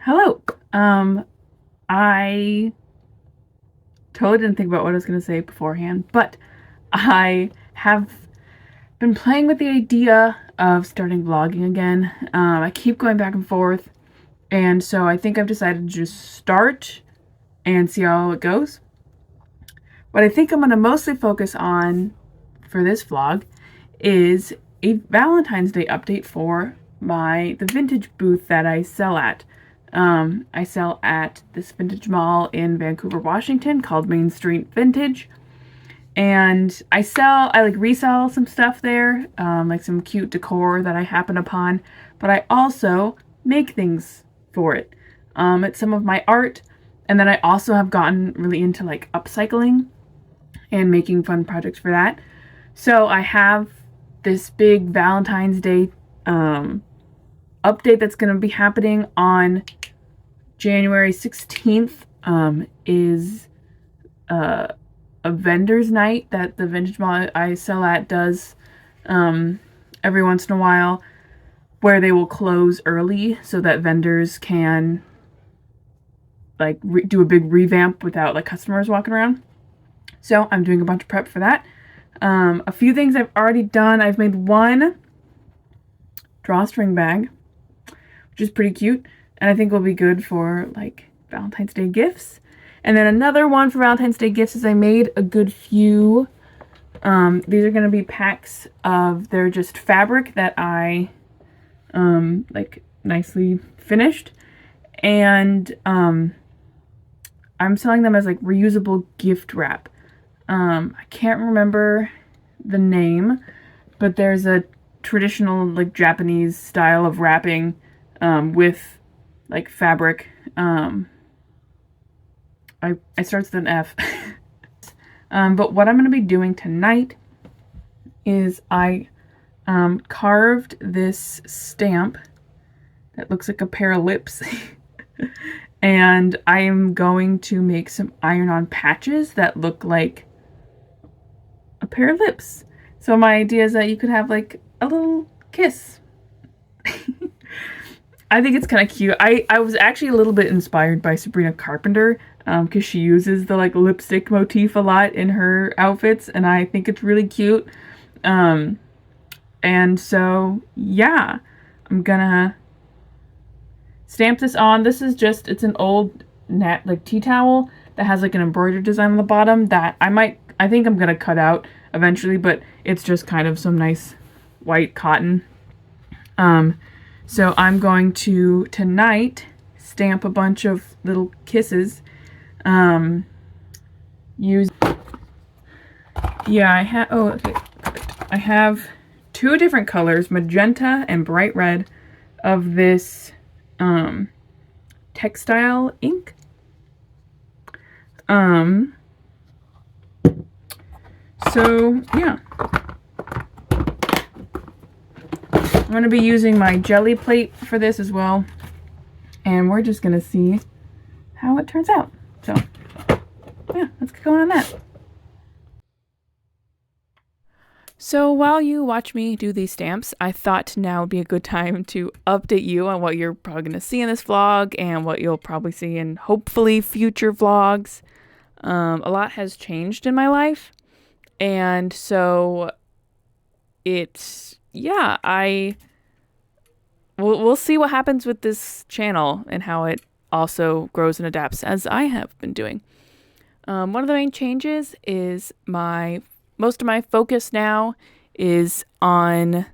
Hello. I totally didn't think about what I was going to say beforehand, but I have been playing with the idea of starting vlogging again. I keep going back and forth, and so I think I've decided to just start and see how it goes. What I think I'm going to mostly focus on for this vlog is a Valentine's Day update for the vintage booth that I sell at. I sell at this vintage mall in Vancouver, Washington called Main Street Vintage. And I like resell some stuff there, like some cute decor that I happen upon, but I also make things for it. It's some of my art, and then I also have gotten really into like upcycling and making fun projects for that. So I have this big Valentine's Day update that's going to be happening on January 16th. Is a vendor's night that the vintage mall I sell at does every once in a while, where they will close early so that vendors can like do a big revamp without like customers walking around. So I'm doing a bunch of prep for that. A few things I've already done. I've made one drawstring bag, which is pretty cute, and I think will be good for like Valentine's Day gifts. And then another one for Valentine's Day gifts is I made a good few. These are going to be packs of, they're just fabric that I like nicely finished. And I'm selling them as like reusable gift wrap. I can't remember the name, but there's a traditional like Japanese style of wrapping with like fabric. It starts with an F. But what I'm going to be doing tonight is I carved this stamp that looks like a pair of lips. And I am going to make some iron-on patches that look like a pair of lips. So my idea is that you could have like a little kiss. I think it's kind of cute. I was actually a little bit inspired by Sabrina Carpenter, because she uses the like lipstick motif a lot in her outfits, and I think it's really cute. And so yeah, I'm gonna stamp this on. This is just, it's an old like tea towel that has like an embroidered design on the bottom that I think I'm gonna cut out eventually, but it's just kind of some nice white cotton. So I'm going to tonight stamp a bunch of little kisses. Use, yeah, I have, oh, okay, perfect. I have two different colors, magenta and bright red, of this textile ink. So yeah, I'm going to be using my jelly plate for this as well, and we're just going to see how it turns out. So yeah, let's get going on that. So while you watch me do these stamps, I thought now would be a good time to update you on what you're probably going to see in this vlog and what you'll probably see in hopefully future vlogs. A lot has changed in my life, and so it's, yeah, we'll see what happens with this channel and how it also grows and adapts as I have been doing. One of the main changes is most of my focus now is on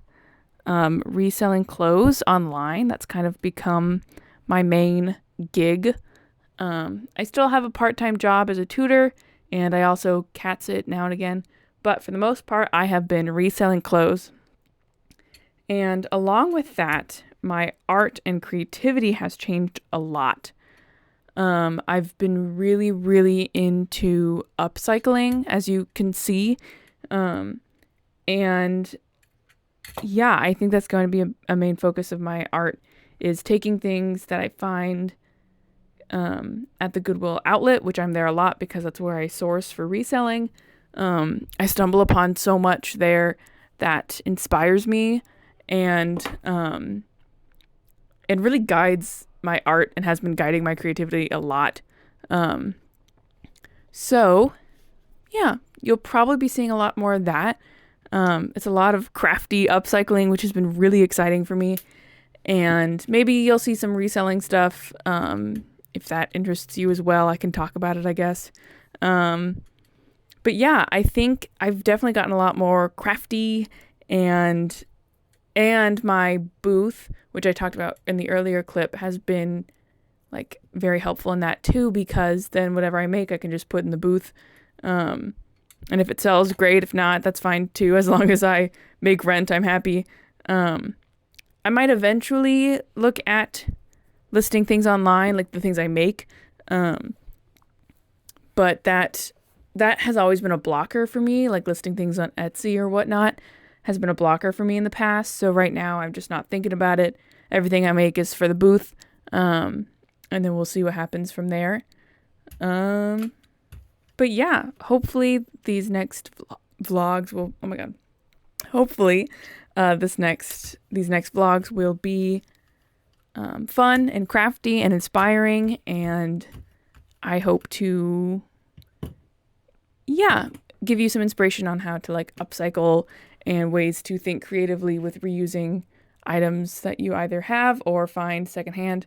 reselling clothes online. That's kind of become my main gig. I still have a part-time job as a tutor, and I also cat sit now and again. But for the most part, I have been reselling clothes. And along with that, my art and creativity has changed a lot. I've been really, really into upcycling, as you can see. And yeah, I think that's going to be a main focus of my art, is taking things that I find at the Goodwill outlet, which I'm there a lot because that's where I source for reselling. I stumble upon so much there that inspires me and it really guides my art and has been guiding my creativity a lot. So yeah, you'll probably be seeing a lot more of that. It's a lot of crafty upcycling, which has been really exciting for me. And maybe you'll see some reselling stuff. If that interests you as well, I can talk about it, I guess. But yeah, I think I've definitely gotten a lot more crafty, and my booth, which I talked about in the earlier clip, has been like very helpful in that too, because then whatever I make, I can just put in the booth. And if it sells, great. If not, that's fine too. As long as I make rent, I'm happy. I might eventually look at listing things online, like the things I make. But that has always been a blocker for me, like listing things on Etsy or whatnot has been a blocker for me in the past. So right now I'm just not thinking about it. Everything I make is for the booth. And then we'll see what happens from there. But yeah, hopefully these next vlogs will, oh my God, hopefully these next vlogs will be fun and crafty and inspiring, and I hope to, yeah, give you some inspiration on how to like upcycle and ways to think creatively with reusing items that you either have or find secondhand.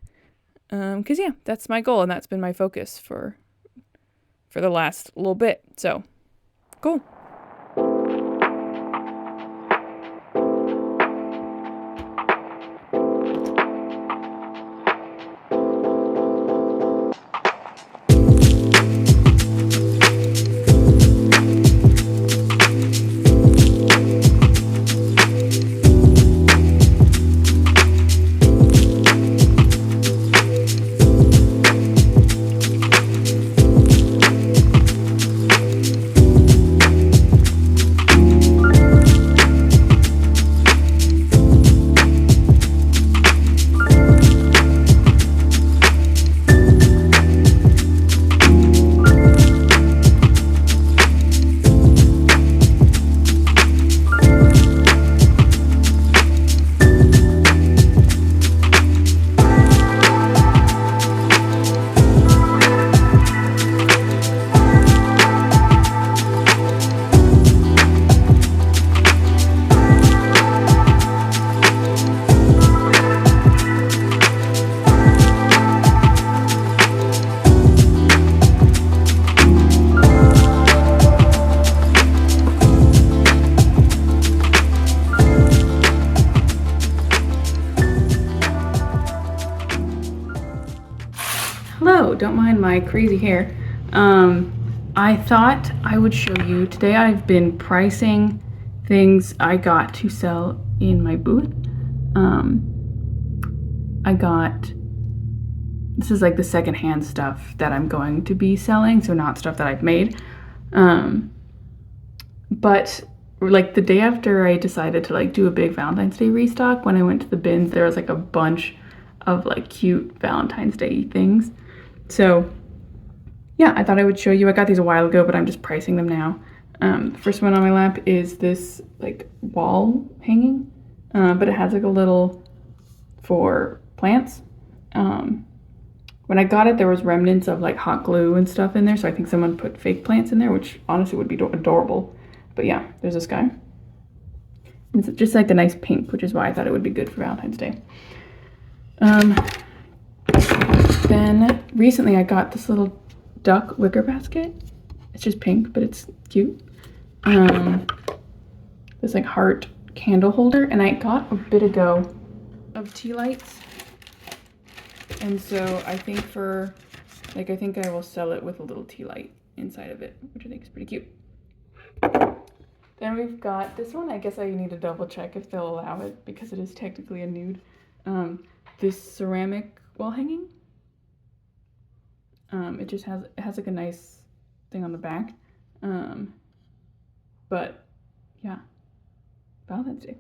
Because yeah, that's my goal, and that's been my focus for the last little bit. So, cool. Hello, don't mind my crazy hair. I thought I would show you, today I've been pricing things I got to sell in my booth. This is like the secondhand stuff that I'm going to be selling, so not stuff that I've made. But like the day after I decided to like do a big Valentine's Day restock, when I went to the bins, there was like a bunch of like cute Valentine's Day things. So yeah, I thought I would show you. I got these a while ago, but I'm just pricing them now. The first one on my lap is this like wall hanging, but it has like a little for plants. When I got it, there was remnants of like hot glue and stuff in there, so I think someone put fake plants in there, which honestly would be adorable. But yeah, there's this guy. It's just like a nice pink, which is why I thought it would be good for Valentine's Day. Then recently I got this little duck wicker basket. It's just pink, but it's cute. This like heart candle holder, and I got a bit ago of tea lights. And so I think I think I will sell it with a little tea light inside of it, which I think is pretty cute. Then we've got this one. I guess I need to double check if they'll allow it because it is technically a nude. This ceramic wall hanging. It just has like a nice thing on the back. But yeah, Valentine's Day.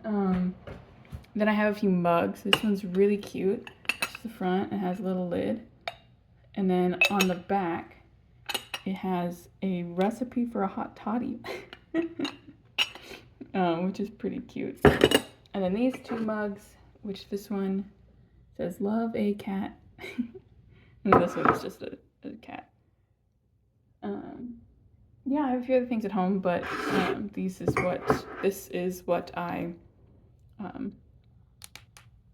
Then I have a few mugs. This one's really cute. It's the front. It has a little lid. And then on the back, it has a recipe for a hot toddy, which is pretty cute. And then these two mugs, which this one says love a cat. And this one is just a cat. Yeah, I have a few other things at home, but this is what I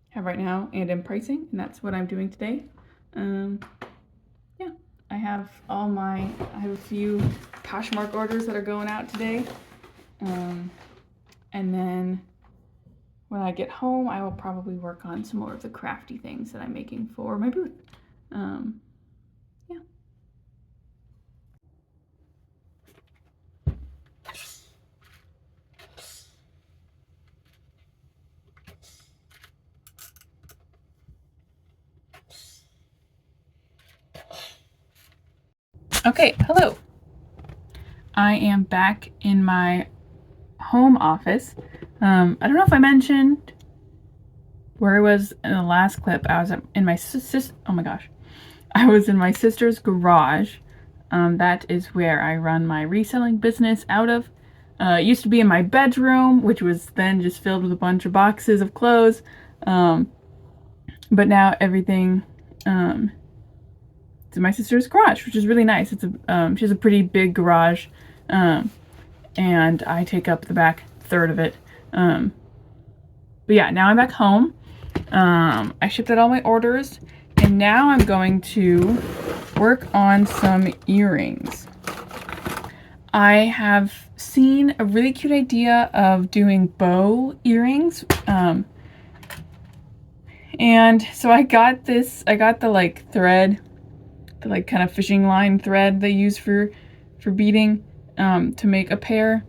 have right now and am pricing, and that's what I'm doing today. Yeah, I have a few Poshmark orders that are going out today. And then when I get home, I will probably work on some more of the crafty things that I'm making for my booth. Yeah. Okay, hello. I am back in my home office. I don't know if I mentioned where I was in the last clip. I was in my I was in my sister's garage. That is where I run my reselling business out of. It used to be in my bedroom, which was then just filled with a bunch of boxes of clothes. But now everything it's in my sister's garage, which is really nice. She has a pretty big garage, and I take up the back third of it. But yeah, now I'm back home. I shipped out all my orders, and now I'm going to work on some earrings. I have seen a really cute idea of doing bow earrings. And so I got the like thread, the like kind of fishing line thread they use for beading, to make a pair.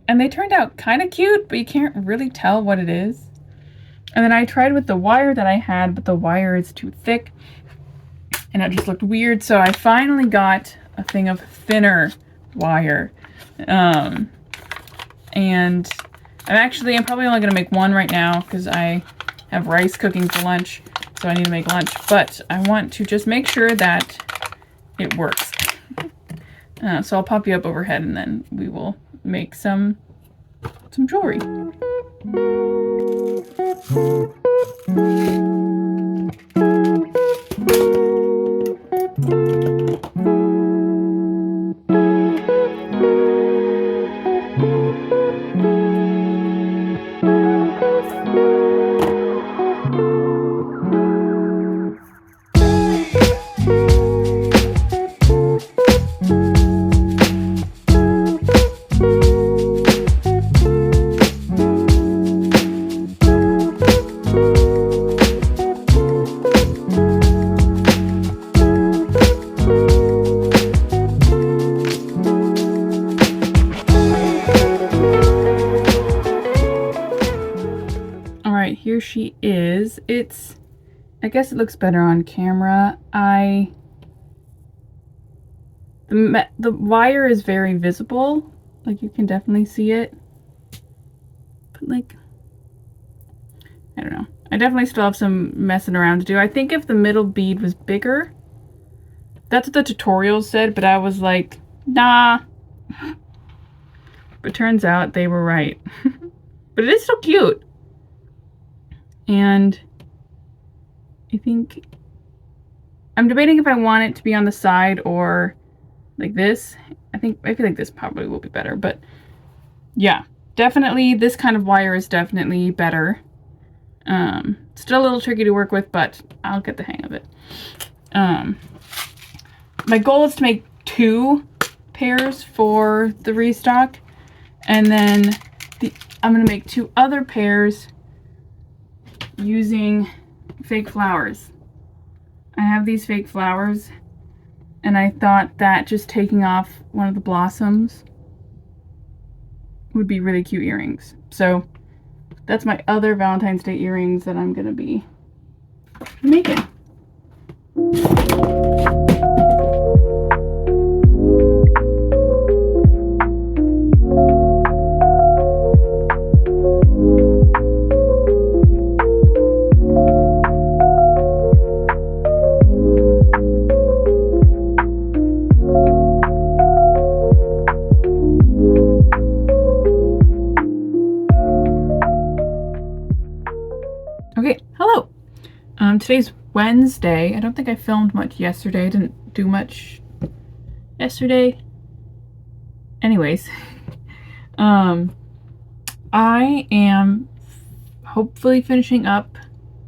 And they turned out kind of cute, but you can't really tell what it is. And then I tried with the wire that I had, but the wire is too thick and it just looked weird. So I finally got a thing of thinner wire. And I'm probably only gonna make one right now because I have rice cooking for lunch, so I need to make lunch. But I want to just make sure that it works. So I'll pop you up overhead and then we will make some jewelry. Here she is. I guess it looks better on camera. The wire is very visible. Like, you can definitely see it. But like, I don't know. I definitely still have some messing around to do. I think if the middle bead was bigger, that's what the tutorial said, but I was like, nah. But turns out they were right. But it is so cute. And I think I'm debating if I want it to be on the side or like this. I feel like this probably will be better, but yeah, definitely this kind of wire is definitely better. Still a little tricky to work with, but I'll get the hang of it. My goal is to make 2 pairs for the restock, and then I'm gonna make 2 other pairs using fake flowers. I have these fake flowers, and I thought that just taking off one of the blossoms would be really cute earrings. So that's my other Valentine's Day earrings that I'm gonna be making. Today's Wednesday. I don't think I filmed much yesterday. I didn't do much yesterday. Anyways, I am hopefully finishing up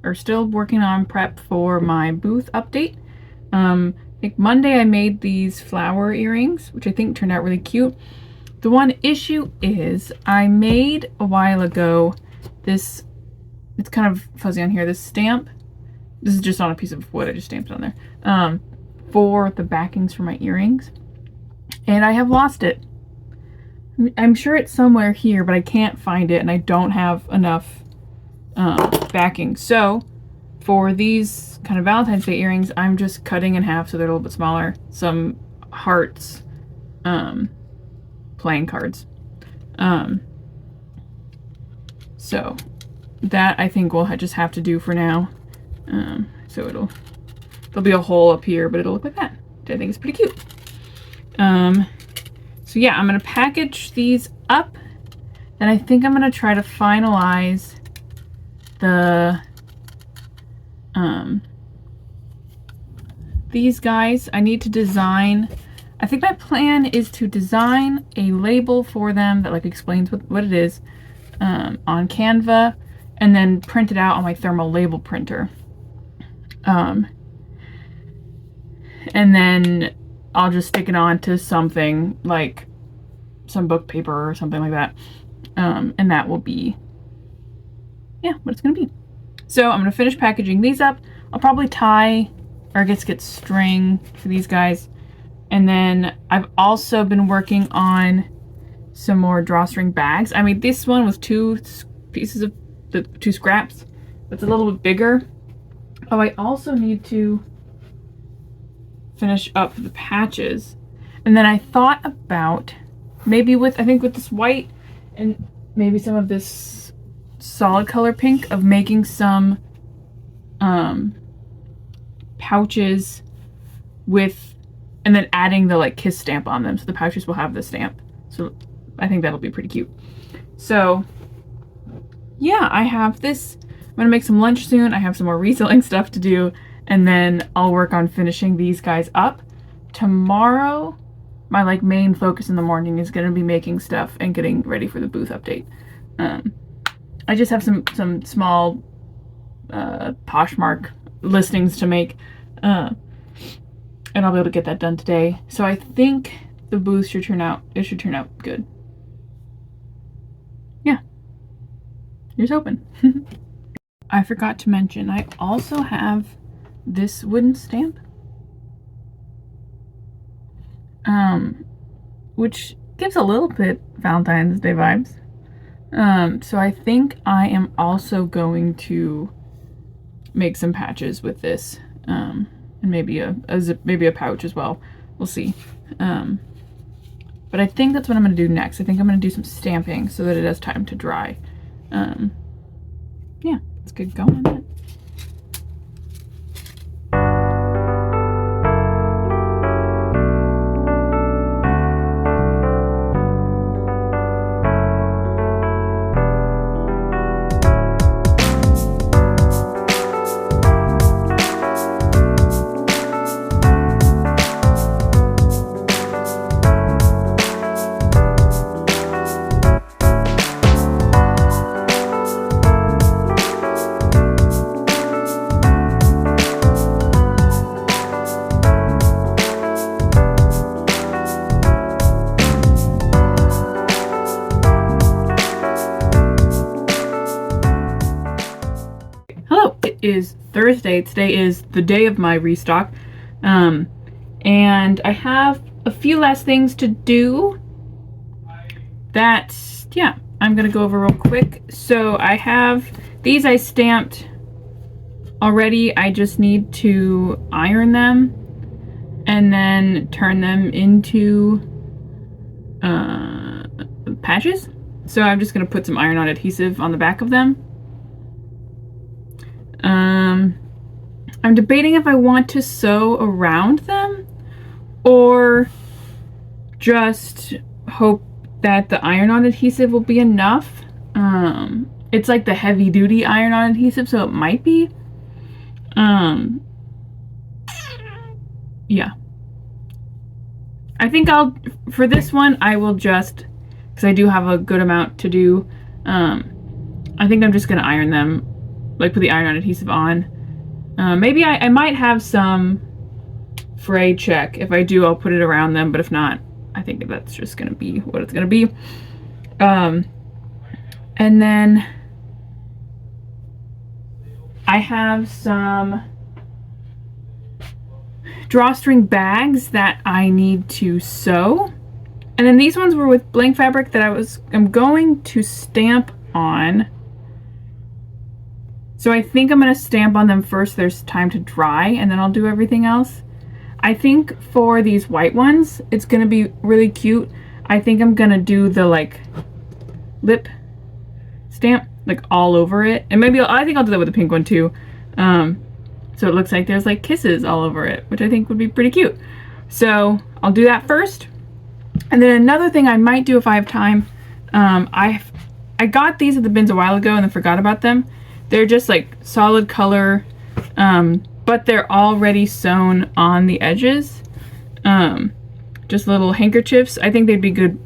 or still working on prep for my booth update. I think Monday I made these flower earrings, which I think turned out really cute. The one issue is I made a while ago this, it's kind of fuzzy on here, this stamp. This is just on a piece of wood, I just stamped it on there, for the backings for my earrings. And I have lost it. I'm sure it's somewhere here, but I can't find it, and I don't have enough backing. So for these kind of Valentine's Day earrings, I'm just cutting in half so they're a little bit smaller, some hearts, playing cards. So that I think we'll just have to do for now. So there'll be a hole up here, but it'll look like that, which I think is pretty cute. So yeah, I'm gonna package these up, and I think I'm gonna try to finalize the these guys. I need to design, I think my plan is to design a label for them that like explains what it is on Canva, and then print it out on my thermal label printer. And then I'll just stick it on to something like some book paper or something like that. And that will be, yeah, what it's gonna be. So I'm gonna finish packaging these up. I'll probably tie, or I guess get string for these guys. And then I've also been working on some more drawstring bags. I mean, this one was 2 pieces of the 2 scraps. It's a little bit bigger. Oh, I also need to finish up the patches. And then I thought about maybe with, I think with this white and maybe some of this solid color pink, of making some pouches with, and then adding the like kiss stamp on them, so the pouches will have the stamp. So I think that'll be pretty cute. So yeah, I have this. I'm gonna make some lunch soon. I have some more reselling stuff to do, and then I'll work on finishing these guys up. Tomorrow, my like main focus in the morning is gonna be making stuff and getting ready for the booth update. I just have some small Poshmark listings to make, and I'll be able to get that done today. So I think the booth should turn out, it should turn out good. Yeah, here's hoping. I forgot to mention, I also have this wooden stamp, which gives a little bit Valentine's Day vibes. So I think I am also going to make some patches with this, and maybe a pouch as well. We'll see. But I think that's what I'm gonna do next. I think I'm gonna do some stamping so that it has time to dry. Yeah, let's get going on that. Is Thursday. Today is the day of my restock, and I have a few last things to do that, yeah, I'm gonna go over real quick. So I have these I stamped already. I just need to iron them and then turn them into patches. So I'm just gonna put some iron-on adhesive on the back of them. I'm debating if I want to sew around them or just hope that the iron-on adhesive will be enough. It's like the heavy-duty iron-on adhesive, so it might be. Yeah. I think for this one, I will just, because I do have a good amount to do, I think I'm just going to iron them, like put the iron-on adhesive on. Maybe I might have some fray check. If I do, I'll put it around them, but if not, I think that's just going to be what it's going to be. And then I have some drawstring bags that I need to sew. And then these ones were with blank fabric that I'm going to stamp on. So I think I'm going to stamp on them first. There's time to dry, and then I'll do everything else. I think for these white ones, it's going to be really cute. I think I'm going to do the like lip stamp like all over it. And maybe I think I'll do that with the pink one too. So it looks like there's like kisses all over it, which I think would be pretty cute. So I'll do that first. And then another thing I might do if I have time, I got these at the bins a while ago and then forgot about them. They're just like solid color, but they're already sewn on the edges. Just little handkerchiefs. I think they'd be good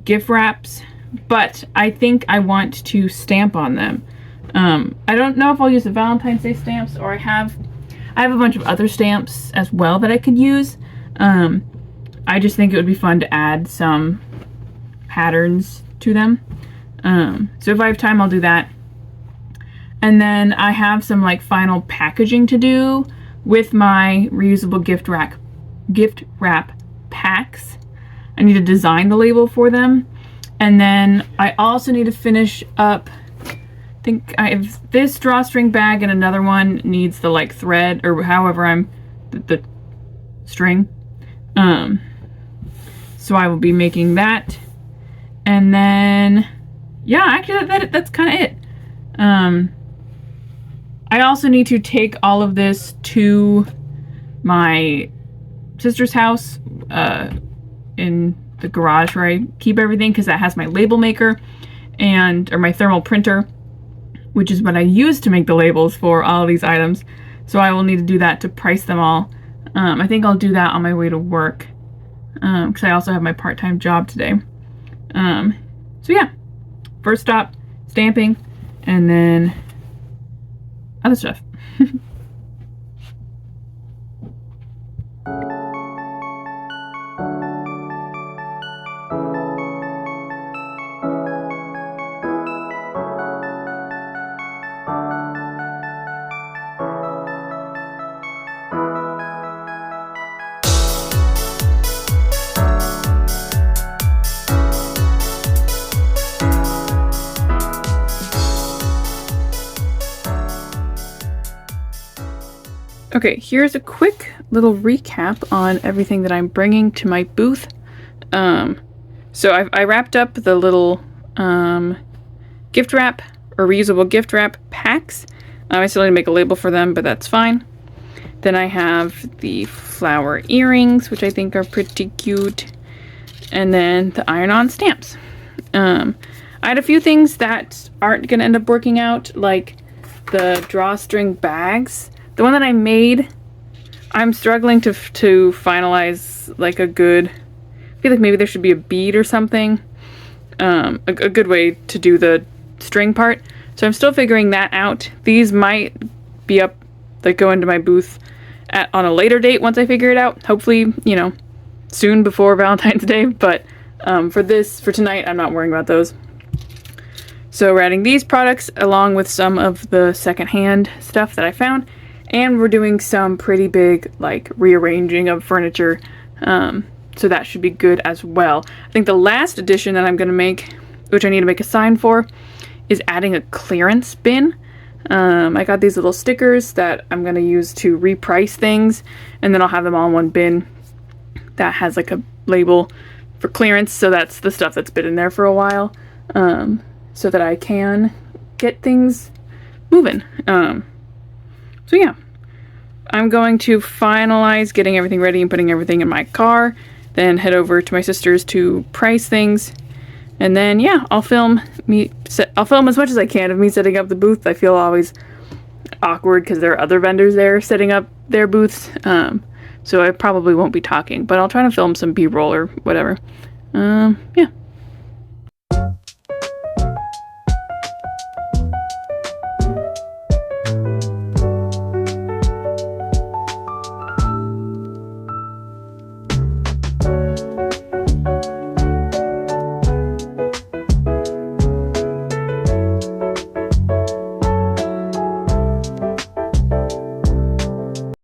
gift wraps, but I think I want to stamp on them. I don't know if I'll use the Valentine's Day stamps, or I have a bunch of other stamps as well that I could use. I just think it would be fun to add some patterns to them. So if I have time, I'll do that. And then I have some like final packaging to do with my reusable gift wrap packs. I need to design the label for them. And then I also need to finish up, I think I have this drawstring bag, and another one needs the like thread, or however the string. So I will be making that. And then, yeah, actually that's kind of it. I also need to take all of this to my sister's house, in the garage where I keep everything, because that has my label maker or my thermal printer, which is what I use to make the labels for all of these items. So I will need to do that to price them all. I think I'll do that on my way to work, because I also have my part-time job today. So yeah, first stop, stamping, and then other stuff. Okay, here's a quick little recap on everything that I'm bringing to my booth. So I wrapped up the little gift wrap, or reusable gift wrap packs. I still need to make a label for them, but that's fine. Then I have the flower earrings, which I think are pretty cute. And then the iron-on stamps. I had a few things that aren't going to end up working out, like the drawstring bags. The one that I made, I'm struggling to finalize like a good, I feel like maybe there should be a bead or something, a good way to do the string part. So I'm still figuring that out. These might be up, like go into my booth on a later date once I figure it out. Hopefully, you know, soon before Valentine's Day. But for tonight, I'm not worrying about those. So we're adding these products along with some of the secondhand stuff that I found. And we're doing some pretty big, like, rearranging of furniture. So that should be good as well. I think the last addition that I'm going to make, which I need to make a sign for, is adding a clearance bin. I got these little stickers that I'm going to use to reprice things. And then I'll have them all in one bin that has, like, a label for clearance. So that's the stuff that's been in there for a while. So that I can get things moving. So yeah, I'm going to finalize getting everything ready and putting everything in my car, then head over to my sister's to price things, and then yeah, I'll film as much as I can of me setting up the booth. I feel always awkward because there are other vendors there setting up their booths. So I probably won't be talking, but I'll try to film some B-roll or whatever. Yeah.